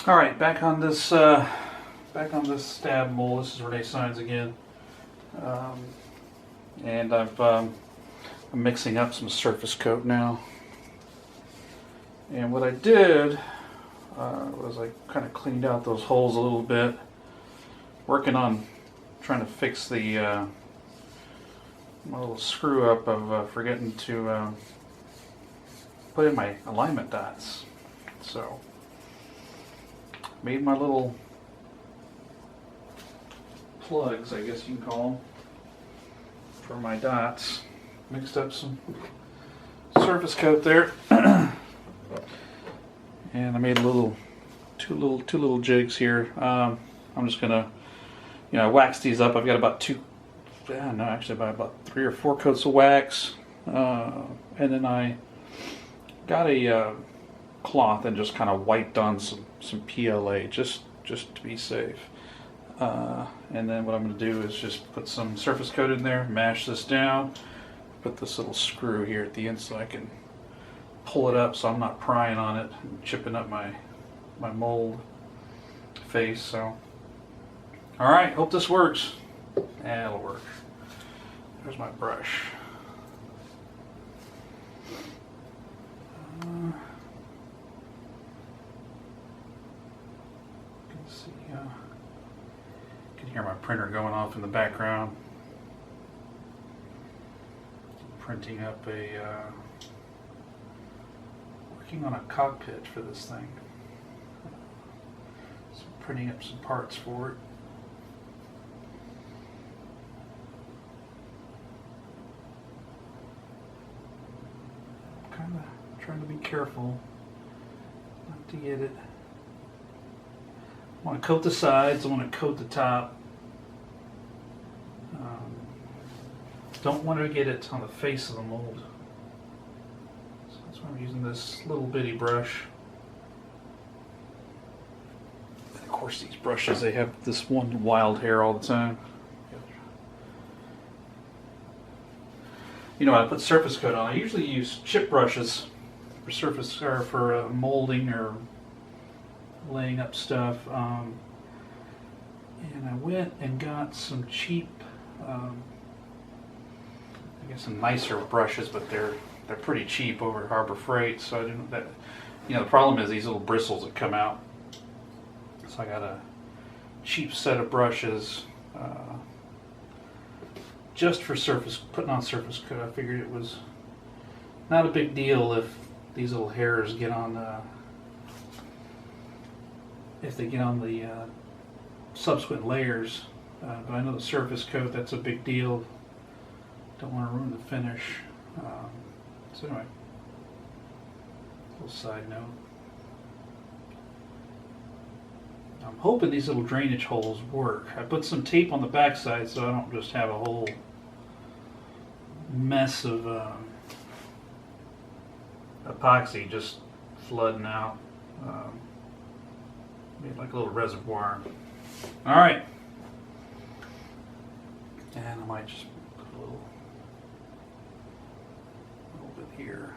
All right, back on this stab mold. This is Renee Signs again, um, and I'm mixing up some surface coat now. And what I did was I kind of cleaned out those holes a little bit, working on trying to fix the my little screw up of forgetting to put in my alignment dots. So made my little plugs, I guess you can call them, for my dots. Mixed up some surface coat there, and I made two little jigs here. I'm just gonna, wax these up. I've got about about 3 or 4 coats of wax, and then I got a cloth and just kind of wiped on some PLA just to be safe. And then what I'm going to do is just put some surface coat in there, mash this down, put this little screw here at the end so I can pull it up so I'm not prying on it and chipping up my mold face. So, all right, hope this works. Yeah, it'll work. There's my brush. You can see, you can hear my printer going off in the background. Printing up working on a cockpit for this thing. So printing up some parts for it. Kind of trying to be careful not to get it. I want to coat the sides, I want to coat the top. Don't want to get it on the face of the mold. So that's why I'm using this little bitty brush. And of course these brushes, they have this one wild hair all the time. I put surface coat on. I usually use chip brushes for surface or for molding or laying up stuff. And I went and got some cheap, some nicer brushes, but they're pretty cheap over at Harbor Freight. So I didn't. The problem is these little bristles that come out. So I got a cheap set of brushes. Just for putting on surface coat. I figured it was not a big deal if these little hairs get on the subsequent layers, but I know the surface coat, that's a big deal. Don't want to ruin the finish. So anyway, little side note. I'm hoping these little drainage holes work. I put some tape on the backside so I don't just have a whole mess of epoxy just flooding out. Made like a little reservoir. All right, and I might just put a little bit here.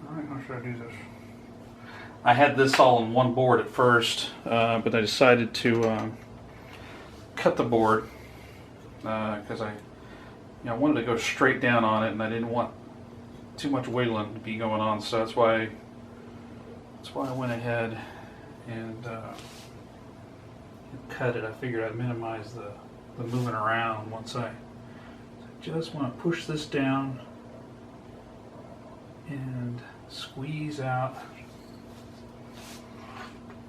Alright, how should I do this? I had this all on one board at first, but I decided to cut the board because I wanted to go straight down on it, and I didn't want too much wiggling to be going on. So that's why I went ahead and cut it. I figured I'd minimize the moving around once I just want to push this down and squeeze out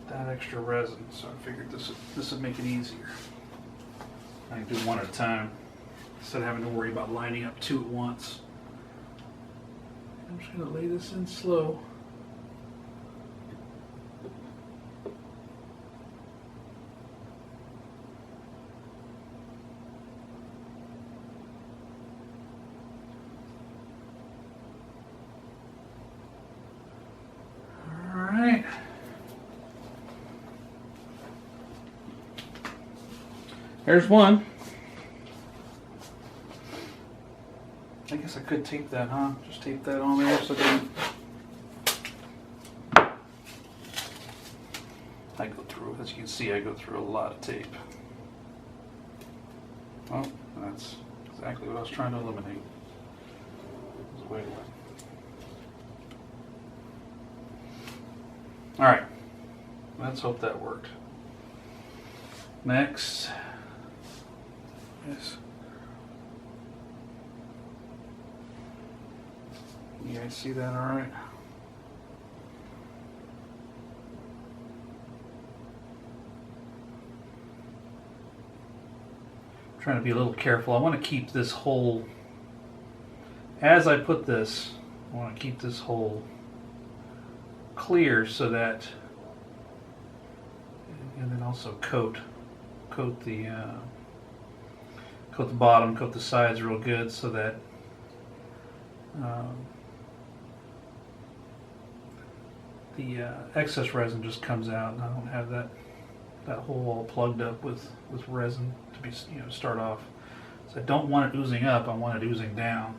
that extra resin. So I figured this would make it easier. I can do one at a time instead of having to worry about lining up 2 at once. I'm just going to lay this in slow. Alright. There's one. I guess I could tape that, huh? Just tape that on there so that I go through, as you can see, I go through a lot of tape. Oh, that's exactly what I was trying to eliminate. Just wait a minute. All right, let's hope that worked. Next is, you guys see that all right? Trying to be a little careful. I want to keep this hole, as I put this, I want to keep this hole clear so that, and then also coat the bottom, coat the sides real good so that the excess resin just comes out, and I don't have that hole all plugged up with resin to be, start off. So I don't want it oozing up, I want it oozing down.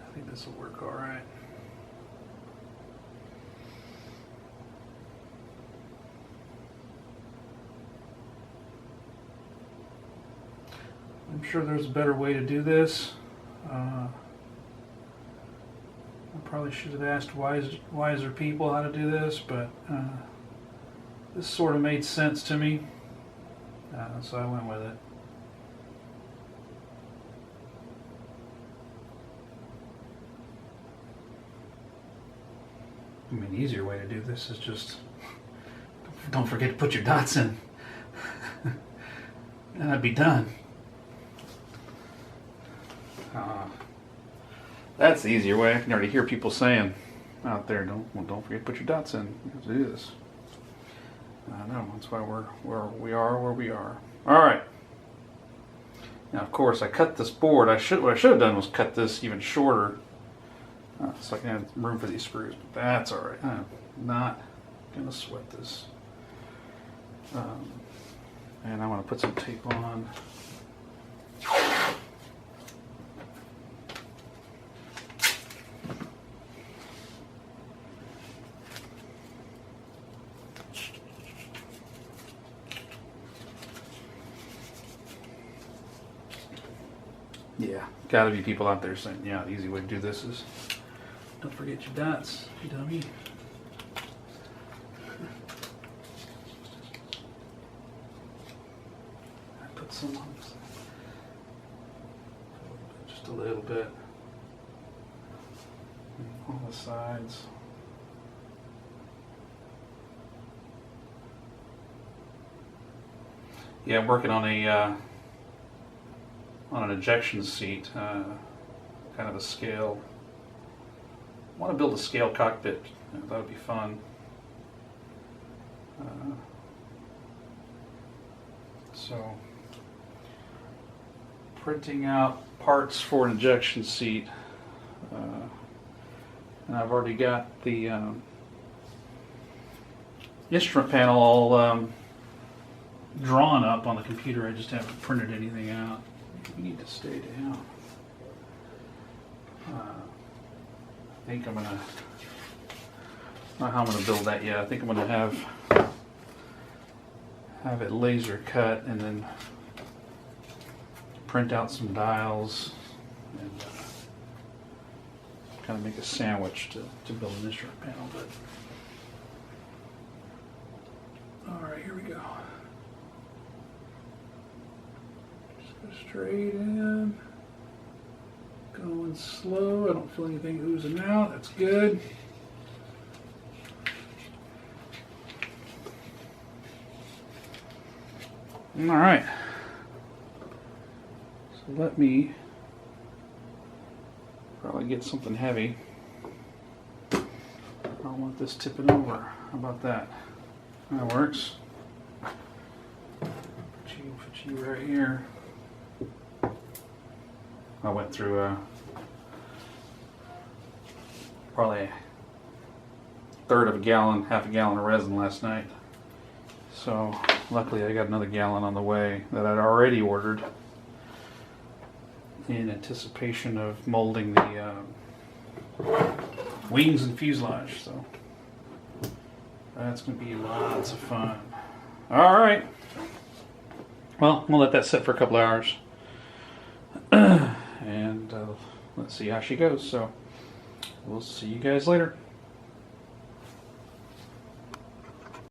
I think this will work all right. I'm sure there's a better way to do this. I probably should have asked wiser people how to do this, but this sort of made sense to me, so I went with it. I mean, the easier way to do this is just don't forget to put your dots in, and I'd be done. That's the easier way. I can already hear people saying out there, don't forget to put your dots in. You have to do this. I know, that's why we're where we are. All right. Now, of course, I cut this board. What I should have done was cut this even shorter, so I can have room for these screws. But that's all right. I'm not gonna sweat this. And I want to put some tape on. Yeah, gotta be people out there saying, yeah, the easy way to do this is don't forget your dots, you dummy. I put some on this, just a little bit on the sides. Yeah, I'm working on an ejection seat, kind of a scale. I want to build a scale cockpit. That would be fun. So, printing out parts for an ejection seat, and I've already got the instrument panel all drawn up on the computer. I just haven't printed anything out. We need to stay down. I think I'm gonna, not how I'm gonna build that yet. I think I'm gonna have it laser cut and then print out some dials and kind of make a sandwich to build an instrument panel. But all right, here we go. Straight in, going slow. I don't feel anything oozing out. That's good. All right. So let me probably get something heavy. I don't want this tipping over. How about that? That works. Put you right here. I went through probably a third of a gallon, half a gallon of resin last night. So luckily I got another gallon on the way that I'd already ordered in anticipation of molding the wings and fuselage. So that's going to be lots of fun. All right. Well, I'm going to let that sit for a couple of hours. And let's see how she goes. So we'll see you guys later.